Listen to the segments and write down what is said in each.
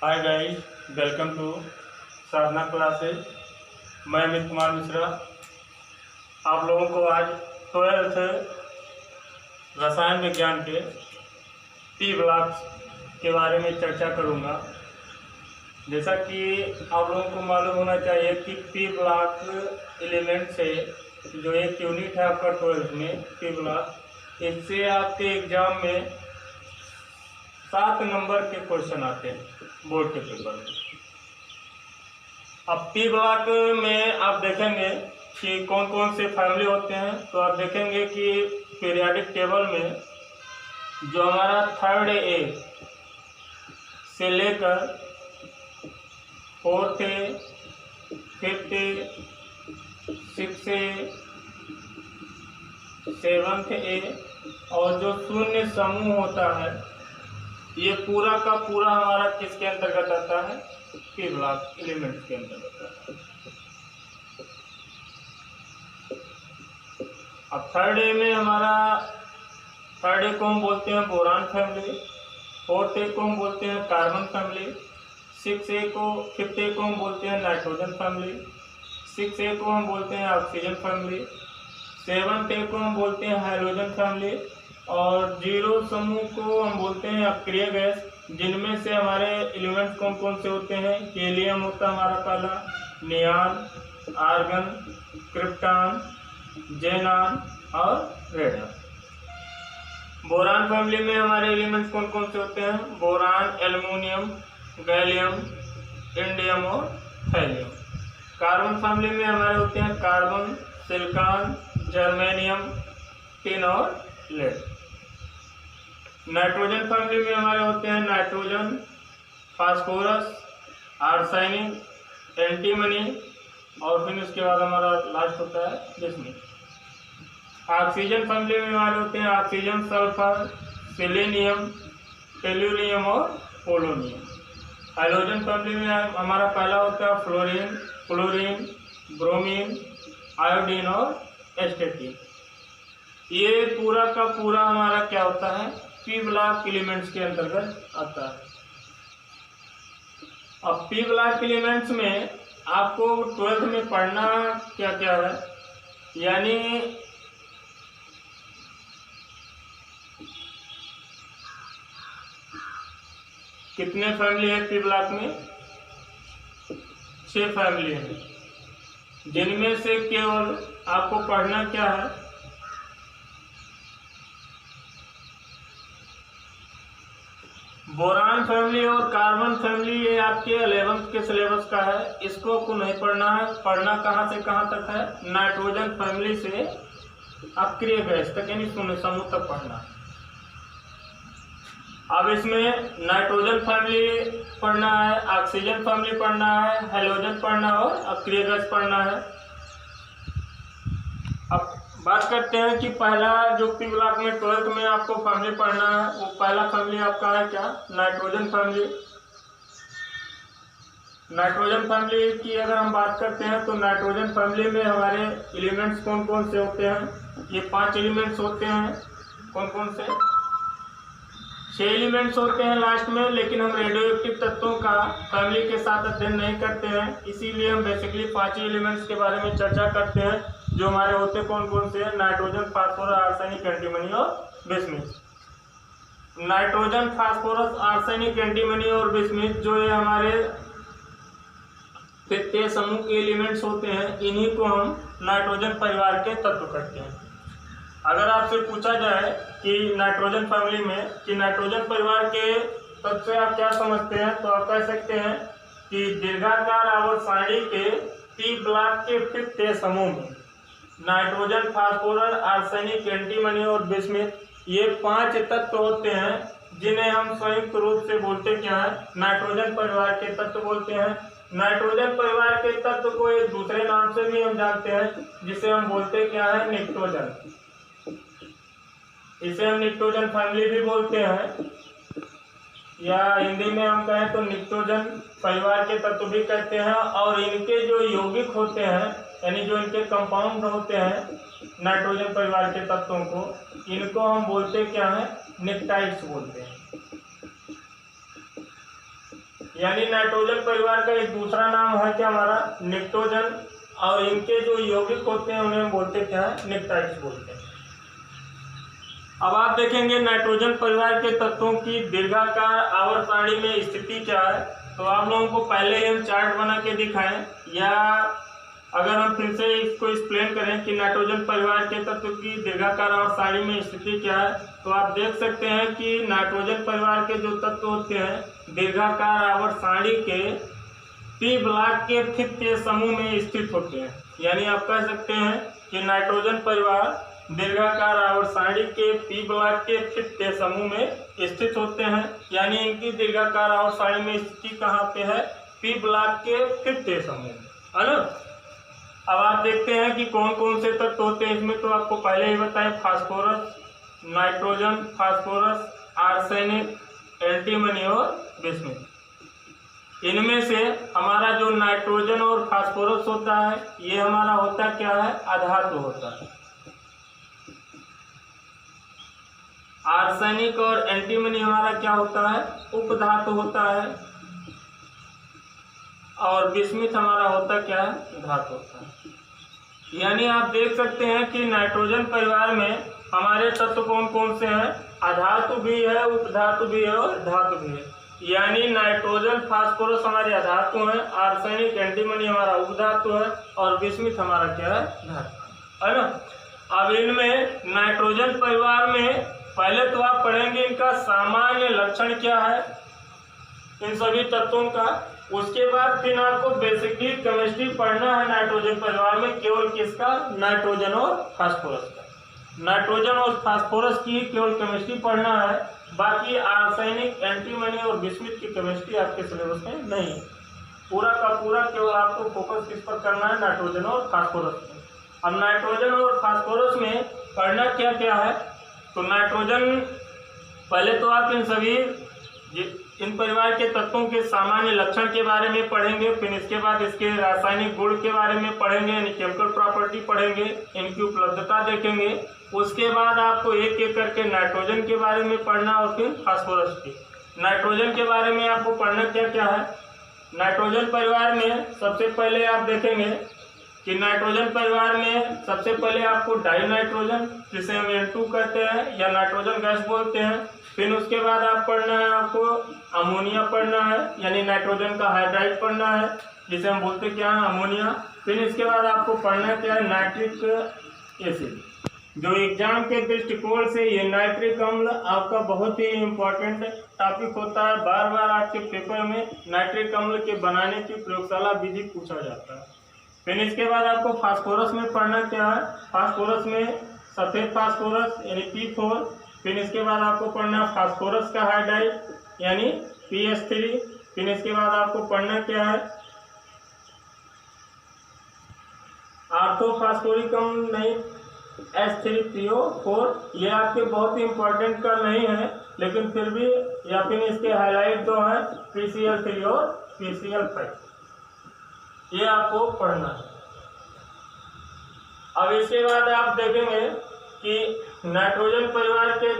Hi guys, welcome to Sadhana classes. मैं अमित कुमार मिश्रा आप लोगों को आज 12th रसायन विज्ञान के पी ब्लॉक्स के बारे में चर्चा करूंगा। जैसा कि आप लोगों को मालूम होना चाहिए कि पी ब्लॉक एलिमेंट से जो एक यूनिट है आपका 12th में पी ब्लॉक, इससे आपके एग्जाम में 7 नंबर के क्वेश्चन आते हैं बोर्ड के पेपर में। अब पी ब्लॉक में आप देखेंगे कि कौन कौन से फैमिली होते हैं, तो आप देखेंगे कि पीरियाडिक टेबल में जो हमारा 3rd ए से लेकर 4th ए, 5th ए, 6th ए, 7th ए और जो शून्य समूह होता है, ये पूरा का पूरा हमारा किसके अंतर्गत आता है? पी ब्लॉक एलिमेंट्स के अंतर्गत आता है। अब 3rd ए में हमारा 3rd ए को हम बोलते हैं बोरान फैमिली, 4th ए को हम बोलते हैं कार्बन फैमिली, 5th ए को हम बोलते हैं नाइट्रोजन फैमिली, 6th ए को हम बोलते हैं ऑक्सीजन फैमिली, 7th ए को हम बोलते हैं हाइड्रोजन फैमिली और 0 समूह को हम बोलते हैं अक्रिय गैस, जिनमें से हमारे एलिमेंट्स कौन कौन से होते हैं? हीलियम होता है हमारा पहला, नियॉन, आर्गन, क्रिप्टॉन, जेनॉन और रेडन। बोरान फैमिली में हमारे एलिमेंट्स कौन कौन से होते हैं? बोरान, एल्युमिनियम, गैलियम, इंडियम और थैलियम। कार्बन फैमिली में हमारे होते हैं कार्बन, सिलिकॉन, जर्मेनियम, टिन और लेड। नाइट्रोजन फैमिली में हमारे होते हैं नाइट्रोजन, फास्फोरस, आर्सेनिक, एंटीमनी और फिर उसके बाद हमारा लास्ट होता है बिस्मुथ। ऑक्सीजन फैमिली में हमारे होते हैं ऑक्सीजन, सल्फर, सेलेनियम, टेल्यूरियम और पोलोनियम। हाइड्रोजन फैमिली में हमारा पहला होता है फ्लोरीन, क्लोरीन, ब्रोमीन, आयोडीन और एस्टेटिन। ये पूरा का पूरा हमारा क्या होता है? पी ब्लॉक एलिमेंट्स के अंतर्गत आता है। अब पी ब्लॉक एलिमेंट्स में आपको 12th में पढ़ना क्या क्या है, यानी कितने फैमिली है पी ब्लॉक में? 6 फैमिली है, जिनमें से केवल आपको पढ़ना क्या है? बोरान फैमिली और कार्बन फैमिली, ये आपके 11th के सिलेबस का है, इसको आपको नहीं पढ़ना है। पढ़ना कहाँ से कहाँ तक है? नाइट्रोजन फैमिली से अक्रिय गैस तक यानी शून्य समूह तक पढ़ना है। अब इसमें नाइट्रोजन फैमिली पढ़ना है, ऑक्सीजन फैमिली पढ़ना है, हैलोजन पढ़ना और अक्रिय गैस पढ़ना है। अब बात करते हैं कि पहला जो पी ब्लॉक में 12th में आपको फैमिली पढ़ना है, वो पहला फैमिली आपका है क्या? Nitrogen family. नाइट्रोजन फैमिली की अगर हम बात करते हैं तो नाइट्रोजन फैमिली में हमारे एलिमेंट्स कौन कौन से होते हैं? ये 5 एलिमेंट्स होते हैं। कौन कौन से? 6 एलिमेंट्स होते हैं लास्ट में, लेकिन हम रेडियो एक्टिव तत्वों का फैमिली के साथ अध्ययन नहीं करते हैं, इसीलिए हम बेसिकली 5 एलिमेंट्स के बारे में चर्चा करते हैं जो हमारे होते कौन कौन से हैं? नाइट्रोजन, फास्फोरस, आर्सेनिक, एंटीमनी और bismuth. Nitrogen, phosphorus, arsenic, antimony और बिस्मुथ जो ये हमारे तृतीय समूह के एलिमेंट्स होते हैं, इन्हीं को हम नाइट्रोजन परिवार के तत्व कहते हैं। अगर आपसे पूछा जाए कि नाइट्रोजन फैमिली में कि नाइट्रोजन परिवार के तत्व से आप क्या समझते हैं, तो आप कह सकते हैं कि दीर्घाकार आवर्त सारणी के पी ब्लॉक के 5th समूह में नाइट्रोजन, फास्फोरस, आर्सेनिक, एंटीमनी और बिस्मुथ, ये 5 तत्व होते हैं जिन्हें हम संयुक्त रूप से बोलते क्या है? नाइट्रोजन परिवार के तत्व बोलते हैं। नाइट्रोजन परिवार के तत्व को एक दूसरे नाम से भी हम जानते हैं, जिसे हम बोलते क्या है? निक्टोजन। इसे हम निक्टोजन फैमिली भी बोलते हैं, या हिंदी में हम कहें तो निक्टोजन परिवार के तत्व भी कहते हैं। और इनके जो यौगिक होते हैं, यानी जो इनके कंपाउंड होते हैं नाइट्रोजन परिवार के तत्वों को, इनको हम बोलते क्या है? निक्टाइड्स बोलते हैं। यानी नाइट्रोजन परिवार का एक दूसरा नाम है क्या हमारा निक्टोजन, और इनके जो यौगिक होते हैं उन्हें बोलते क्या है निक्टाइड्स बोलते हैं। अब आप देखेंगे नाइट्रोजन परिवार के तत्वों की दीर्घाकार आवर्त सारणी में स्थिति क्या है। तो आप लोगों को पहले ही हम चार्ट बना के दिखाएं, या अगर हम फिर से इसको एक्सप्लेन करें कि नाइट्रोजन परिवार के तत्व की दीर्घाकार आवर्त सारणी में स्थिति क्या है, तो आप देख सकते हैं कि नाइट्रोजन परिवार के जो तत्व होते हैं दीर्घाकार आवर्त सारणी के पी ब्लॉक के फिफ्थ समूह में स्थित होते हैं। यानी आप कह सकते हैं कि नाइट्रोजन परिवार दीर्घाकार आवर्त सारणी के पी ब्लॉक के फिफ्थ समूह में स्थित होते हैं। यानी इनकी दीर्घाकार आवर्त सारणी में स्थिति कहाँ पे है, पी ब्लॉक के फिफ्थ समूह में, है ना। अब आप देखते हैं कि कौन कौन से तत्व होते हैं इसमें। तो आपको पहले ही बताएं, phosphorus, nitrogen, phosphorus, arsenic, antimony और बिस्मुथ। इनमें से हमारा जो नाइट्रोजन और फास्फोरस होता है ये हमारा होता क्या है, अधातु होता है। आर्सेनिक और एंटीमनी हमारा क्या होता है, उपधातु होता है। और बिस्मुथ हमारा होता क्या है, धातु होता है। यानी आप देख सकते हैं कि नाइट्रोजन परिवार में हमारे तत्व कौन कौन से हैं, अधातु भी है, उपधातु भी है और धातु भी है। यानी नाइट्रोजन फास्फोरस हमारे अधातु हैं, आर्सेनिक एंटीमनी हमारा उपधातु है और बिस्मुथ हमारा क्या है, धातु है ना। अब इनमें नाइट्रोजन परिवार में पहले तो आप पढ़ेंगे इनका सामान्य लक्षण क्या है इन सभी तत्वों का। उसके बाद फिर आपको बेसिकली केमिस्ट्री पढ़ना है नाइट्रोजन परिवार में, केवल किसका, नाइट्रोजन और फास्फोरस का। नाइट्रोजन और फास्फोरस की केवल केमिस्ट्री पढ़ना है, बाकी आर्सेनिक एंटीमनी और बिस्मुथ की केमिस्ट्री आपके सिलेबस में नहीं है। पूरा का पूरा केवल आपको फोकस किस पर करना है, नाइट्रोजन और फास्फोरस में। अब नाइट्रोजन और फास्फोरस में पढ़ना क्या क्या है, तो नाइट्रोजन पहले तो आप इन सभी इन परिवार के तत्वों के सामान्य लक्षण के बारे में पढ़ेंगे, फिर इसके बाद इसके रासायनिक गुण के बारे में पढ़ेंगे, यानी केमिकल प्रॉपर्टी पढ़ेंगे, इनकी उपलब्धता देखेंगे। उसके बाद आपको एक एक करके नाइट्रोजन के बारे में पढ़ना और फिर फास्फोरस की। नाइट्रोजन के बारे में आपको पढ़ना क्या क्या है, नाइट्रोजन परिवार में सबसे पहले आप देखेंगे कि नाइट्रोजन परिवार में सबसे पहले आपको डाई नाइट्रोजन, जिसे हम N2 कहते हैं या नाइट्रोजन गैस बोलते हैं। फिर उसके बाद आप पढ़ना है आपको अमोनिया पढ़ना है, यानी नाइट्रोजन का हाइड्राइड पढ़ना है, जिसे हम बोलते क्या है, अमोनिया। फिर इसके बाद आपको पढ़ना क्या है, नाइट्रिक एसिड। जो एग्जाम के दृष्टिकोण से ये नाइट्रिक अम्ल आपका बहुत ही इम्पोर्टेंट टॉपिक होता है। बार बार आपके पेपर में नाइट्रिक अम्ल के बनाने की प्रयोगशाला विधि पूछा जाता है। फिर इसके बाद आपको फास्फोरस में पढ़ना क्या है, फास्फोरस में सफेद फास्फोरस यानी P4। फिर इसके बाद आपको पढ़ना फास्फोरस का हाइड्राइड यानी PS3। फिर इसके बाद आपको पढ़ना क्या है, ऑर्थोफॉस्फोरिक अम्ल नहीं H3PO4। ये आपके बहुत ही इंपॉर्टेंट का नहीं है, लेकिन फिर भी या फिर इसके हाईलाइट दो हैं PCl3 और PCl5, ये आपको पढ़ना है। अब इसके बाद आप देखेंगे कि नाइट्रोजन परिवार के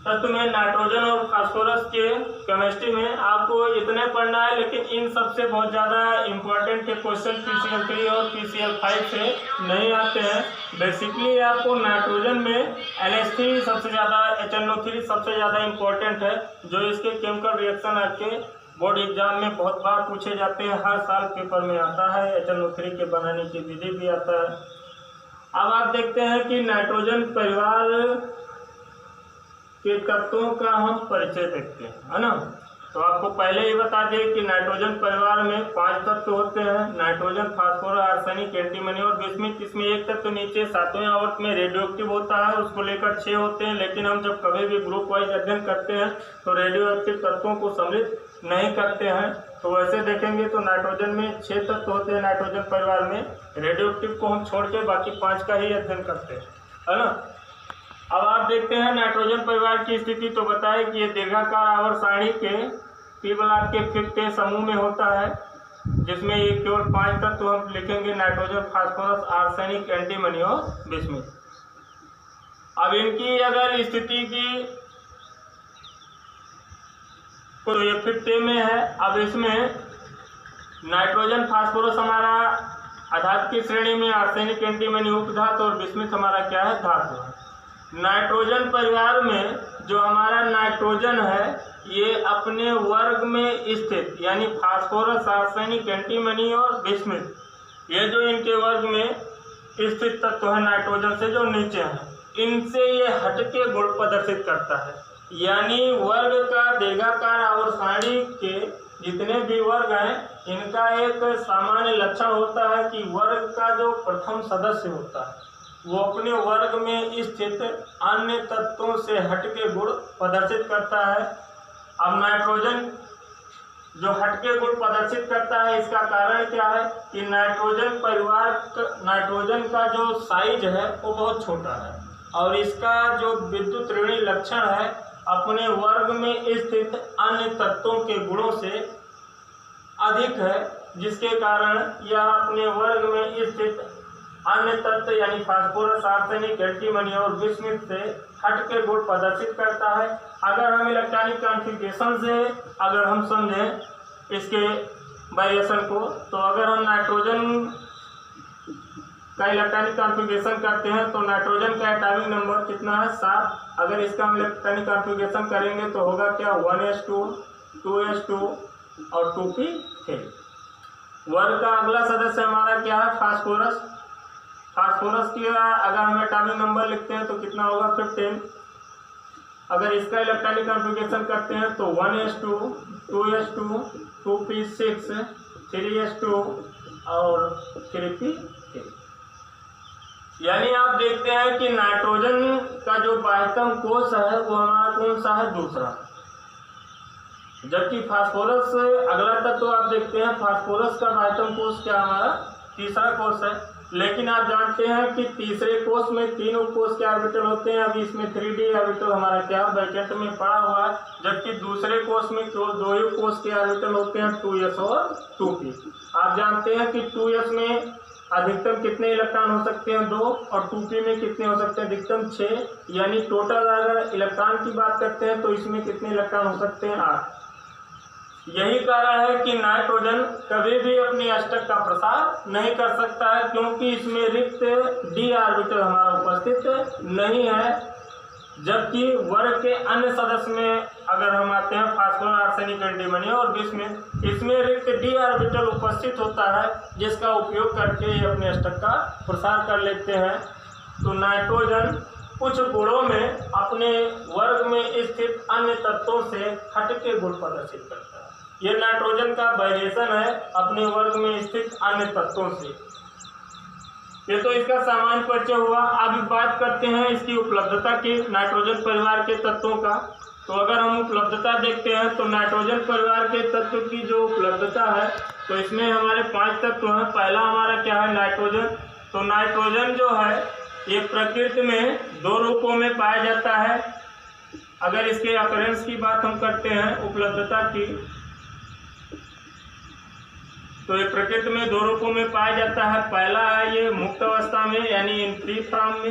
तत्व में नाइट्रोजन और फास्फोरस के केमिस्ट्री में आपको इतने पढ़ना है, लेकिन इन सबसे बहुत ज़्यादा इम्पोर्टेंट के क्वेश्चन PCl3 और PCl5 से नहीं आते हैं। बेसिकली आपको नाइट्रोजन में NH3 सबसे ज़्यादा, HNO3 सबसे ज़्यादा इम्पोर्टेंट है, जो इसके केमिकल रिएक्शन आपके बोर्ड एग्जाम में बहुत बार पूछे जाते हैं, हर साल पेपर में आता है। HNO3 के बनाने की विधि भी आता है। अब आप देखते हैं कि नाइट्रोजन परिवार के तत्वों का हम परिचय देखते हैं, है ना। तो आपको पहले ही बता दें कि नाइट्रोजन परिवार में 5 तत्व होते हैं, नाइट्रोजन, फास्फोरस, आर्सेनिक, एंटीमनी और बिस्मुथ। इसमें एक तत्व नीचे 7वें आवर्त में रेडियो एक्टिव होता है, उसको लेकर 6 होते हैं। लेकिन हम जब कभी भी ग्रुप वाइज अध्ययन करते हैं तो रेडियो एक्टिव तत्वों को सम्मिलित नहीं करते हैं। तो वैसे देखेंगे तो नाइट्रोजन में 6 तत्व होते हैं नाइट्रोजन परिवार में, रेडियो एक्टिव को हम छोड़ के बाकी 5 का ही अध्ययन करते हैं, है ना। अब आप देखते हैं नाइट्रोजन परिवार की स्थिति। तो बताए कि ये दीर्घाकार आवर्त सारणी के पी ब्लॉक के 5th समूह में होता है, जिसमें ये केवल 5 तत्व हम लिखेंगे, नाइट्रोजन, फास्फोरस, आर्सेनिक, एंटीमनी और बिस्मुथ। अब इनकी अगर स्थिति की तो ये 50 में है। अब इसमें नाइट्रोजन फास्फोरस हमारा अधातु की श्रेणी में, आर्सेनिक एंटीमनी उपधातु और बिस्मुथ हमारा क्या है, धातु है। नाइट्रोजन परिवार में जो हमारा नाइट्रोजन है ये अपने वर्ग में स्थित, यानी फास्फोरस, आर्सेनिक एंटीमनी और बिस्मुथ, ये जो इनके वर्ग में स्थित तत्व है नाइट्रोजन से जो नीचे है, इनसे ये हटके गुण प्रदर्शित करता है। यानी वर्ग का देगाकार आवर्त सारणी के जितने भी वर्ग हैं इनका एक सामान्य लक्षण होता है कि वर्ग का जो प्रथम सदस्य होता है वो अपने वर्ग में स्थित अन्य तत्वों से हटके गुण प्रदर्शित करता है। अब नाइट्रोजन जो हटके गुण प्रदर्शित करता है इसका कारण क्या है कि नाइट्रोजन परिवार, नाइट्रोजन का जो साइज है वो बहुत छोटा है और इसका जो विद्युत ऋणी लक्षण है अपने वर्ग में स्थित अन्य तत्वों के गुणों से अधिक है, जिसके कारण यह अपने वर्ग में स्थित अन्य तत्व यानी फास्फोरस, आर्सेनिक, एंटीमनी और बिस्मुथ से हटके गुण प्रदर्शित करता है। अगर हम इलेक्ट्रॉनिक कॉन्फ़िगरेशन से अगर हम समझें इसके वेरिएशन को, तो अगर हम नाइट्रोजन का इलेक्ट्रॉनिक कॉन्फ़िगरेशन करते हैं तो नाइट्रोजन का एटॉमिक नंबर कितना है, 7। अगर इसका हम इलेक्ट्रॉनिक कॉन्फ़िगरेशन करेंगे तो होगा क्या, 1s2, 2s2 और 2p3। वर्ग का अगला सदस्य हमारा क्या है, फास्फोरस। फास्फोरस की अगर हम एटॉमिक नंबर लिखते हैं तो कितना होगा, 15। अगर इसका इलेक्ट्रॉनिक कॉन्फ़िगरेशन करते हैं तो 1s2, 2s2, 2p6, 3s2 और 3p3। यानी आप देखते हैं कि नाइट्रोजन का जो बाह्यतम कोश है वो हमारा कौन सा है, दूसरा, जबकि फास्फोरस अगला तत्व आप देखते हैं फास्फोरस का बाह्यतम कोश क्या हमारा तीसरा कोश है। लेकिन आप जानते हैं कि तीसरे कोश में 3 उपकोश के ऑर्बिटल होते हैं। अभी इसमें 3d ऑर्बिटल हमारा क्या ब्रैकेट में पड़ा हुआ है, जबकि दूसरे कोश में केवल 2 ही उपकोश के ऑर्बिटल होते हैं, 2s और 2p। आप जानते हैं कि 2s में अधिकतम कितने इलेक्ट्रॉन हो सकते हैं, 2, और 2p में कितने हो सकते हैं, अधिकतम 6। यानी टोटल अगर इलेक्ट्रॉन की बात करते हैं तो इसमें कितने इलेक्ट्रॉन हो सकते हैं, 8। यही कारण है कि नाइट्रोजन कभी भी अपनी अष्टक का प्रसार नहीं कर सकता है, क्योंकि इसमें रिक्त d ऑर्बिटल हमारा उपस्थित नहीं है। जबकि वर्ग के अन्य सदस्य में अगर हम आते हैं फास्फोरस, आर्सेनिक, एंटीमनी और बिस्मुथ, इसमें रिक्त d ऑर्बिटल उपस्थित होता है जिसका उपयोग करके ये अपने अष्टक का प्रसार कर लेते हैं। तो नाइट्रोजन कुछ गुणों में अपने वर्ग में स्थित अन्य तत्वों से हटके गुण प्रदर्शित करता है। यह नाइट्रोजन का वेरिएशन है अपने वर्ग में स्थित अन्य तत्वों से। ये तो इसका सामान्य परिचय हुआ। अब बात करते हैं इसकी उपलब्धता की, नाइट्रोजन परिवार के तत्वों का। तो अगर हम उपलब्धता देखते हैं तो नाइट्रोजन परिवार के तत्व की जो उपलब्धता है तो इसमें हमारे 5 तत्व हैं। पहला हमारा क्या है, नाइट्रोजन। तो नाइट्रोजन जो है ये प्रकृति में 2 रूपों में पाया जाता है। अगर इसके अकरेंस की बात हम करते हैं उपलब्धता की, तो ये प्रकृति में 2 रूपों में पाया जाता है। पहला है ये मुक्त अवस्था में यानी इन फ्री फॉर्म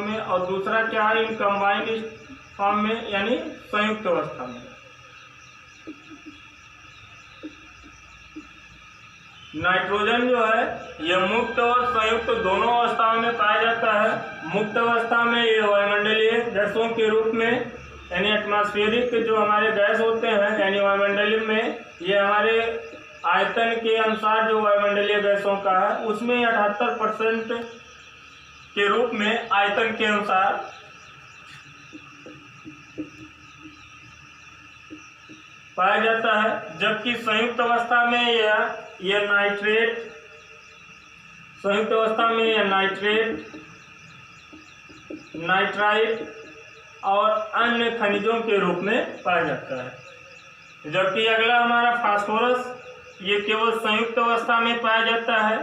में, और दूसरा क्या है, इन कंबाइंड फॉर्म में यानी संयुक्त अवस्था में। नाइट्रोजन जो है यह मुक्त और संयुक्त दोनों अवस्थाओं में पाया जाता है। मुक्त अवस्था में ये वायुमंडलीय गैसों के रूप में यानी एटमॉस्फेरिक जो हमारे गैस होते हैं यानी वायुमंडलीय में, ये हमारे आयतन के अनुसार जो वायुमंडलीय गैसों का है उसमें 78% के रूप में आयतन के अनुसार पाया जाता है। जबकि संयुक्त अवस्था में यह नाइट्रेट, संयुक्त अवस्था में यह नाइट्रेट, नाइट्राइट और अन्य खनिजों के रूप में पाया जाता है। जबकि अगला हमारा फास्फोरस, ये केवल संयुक्त अवस्था में पाया जाता है।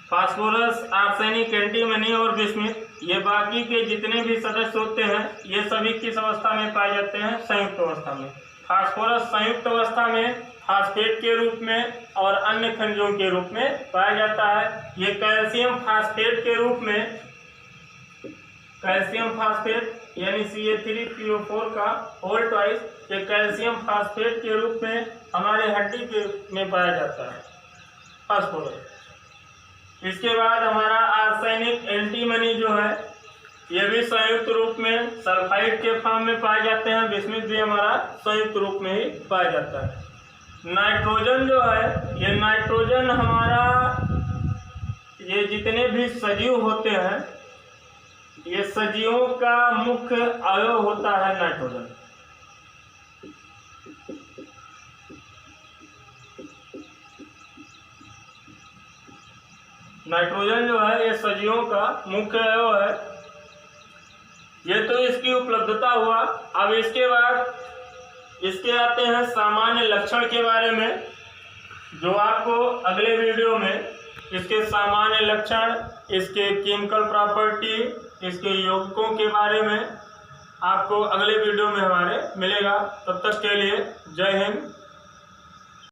फास्फोरस, आर्सेनिक, एंटीमनी और बिस्मुथ ये बाकी के जितने भी सदस्य होते हैं ये सभी किस अवस्था में पाए जाते हैं, संयुक्त अवस्था में। फास्फोरस संयुक्त अवस्था में फास्फेट के रूप में और अन्य खनिजों के रूप में पाया जाता है। ये कैल्शियम फास्फेट के रूप में, कैल्शियम फास्फेट यानी CA3PO4 का होल ट्वाइस, ये कैल्शियम फास्फेट के रूप में हमारे हड्डी के में पाया जाता है फास्फोरस। इसके बाद हमारा आर्सेनिक एंटीमनी जो है, ये भी संयुक्त रूप में सल्फाइड के फॉर्म में पाए जाते हैं। बिस्मुथ भी हमारा संयुक्त रूप में ही पाया जाता है। नाइट्रोजन जो है, ये नाइट्रोजन हमारा, ये जितने भी सजीव होते हैं, ये सजीवों का मुख्य अवयव होता है नाइट्रोजन। नाइट्रोजन जो है ये सजीवों का मुख्य अवयव है। ये तो इसकी उपलब्धता हुआ। अब इसके बाद इसके आते हैं सामान्य लक्षण के बारे में, जो आपको अगले वीडियो में इसके सामान्य लक्षण, इसके केमिकल प्रॉपर्टी, इसके यौगिकों के बारे में आपको अगले वीडियो में हमारे मिलेगा। तब तक के लिए जय हिंद।